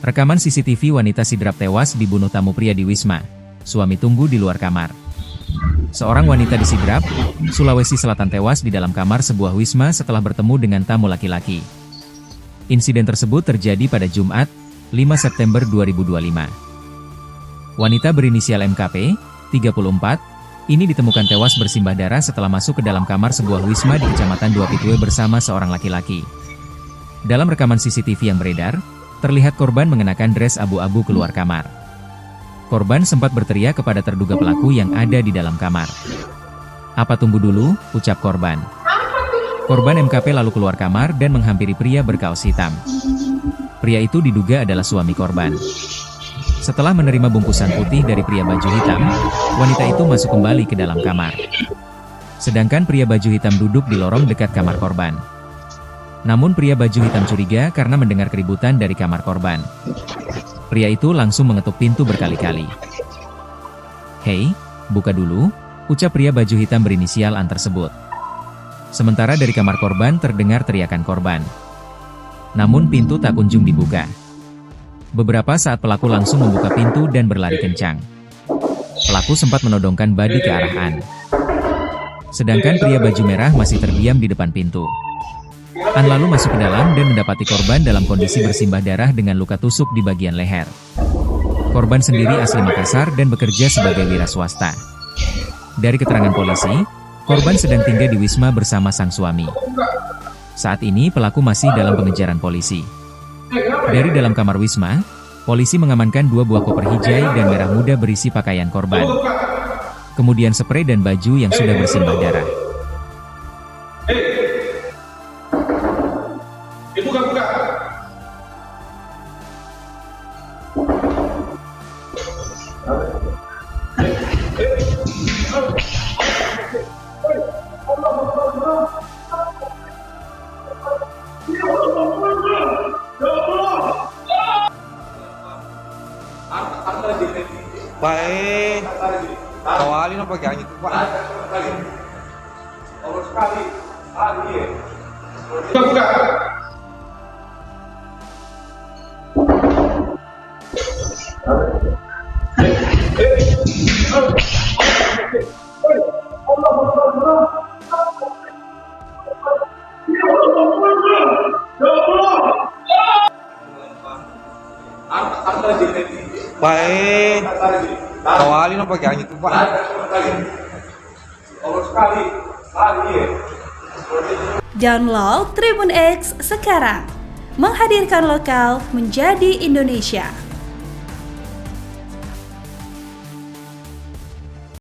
Rekaman CCTV wanita sidrap tewas dibunuh tamu pria di Wisma. Suami tunggu di luar kamar. Seorang wanita di Sidrap, Sulawesi Selatan tewas di dalam kamar sebuah wisma setelah bertemu dengan tamu laki-laki. Insiden tersebut terjadi pada Jumat, 5 September 2025. Wanita berinisial MKP, 34, ini ditemukan tewas bersimbah darah setelah masuk ke dalam kamar sebuah wisma di Kecamatan Dua Pitue bersama seorang laki-laki. Dalam rekaman CCTV yang beredar, terlihat korban mengenakan dres abu-abu keluar kamar. Korban sempat berteriak kepada terduga pelaku yang ada di dalam kamar. "Apa tunggu dulu," ucap korban. Korban MKP lalu keluar kamar dan menghampiri pria berkaos hitam. Pria itu diduga adalah suami korban. Setelah menerima bungkusan putih dari pria baju hitam, wanita itu masuk kembali ke dalam kamar. Sedangkan pria baju hitam duduk di lorong dekat kamar korban. Namun pria baju hitam curiga karena mendengar keributan dari kamar korban. Pria itu langsung mengetuk pintu berkali-kali. "Hei, buka dulu," ucap pria baju hitam berinisial An tersebut. Sementara dari kamar korban terdengar teriakan korban. Namun pintu tak kunjung dibuka. Beberapa saat pelaku langsung membuka pintu dan berlari kencang. Pelaku sempat menodongkan badi ke arah An. Sedangkan pria baju merah masih terdiam di depan pintu. An lalu masuk ke dalam dan mendapati korban dalam kondisi bersimbah darah dengan luka tusuk di bagian leher. Korban sendiri asli Makassar dan bekerja sebagai wira swasta. Dari keterangan polisi, korban sedang tinggal di Wisma bersama sang suami. Saat ini pelaku masih dalam pengejaran polisi. Dari dalam kamar Wisma, polisi mengamankan 2 buah koper hijau dan merah muda berisi pakaian korban. Kemudian spray dan baju yang sudah bersimbah darah. Buka. Baik, awalin apa kayak gitu Pak? Buka. Baik, awalin apa kayak gitu Pak? Download Tribun X sekarang, menghadirkan lokal menjadi Indonesia.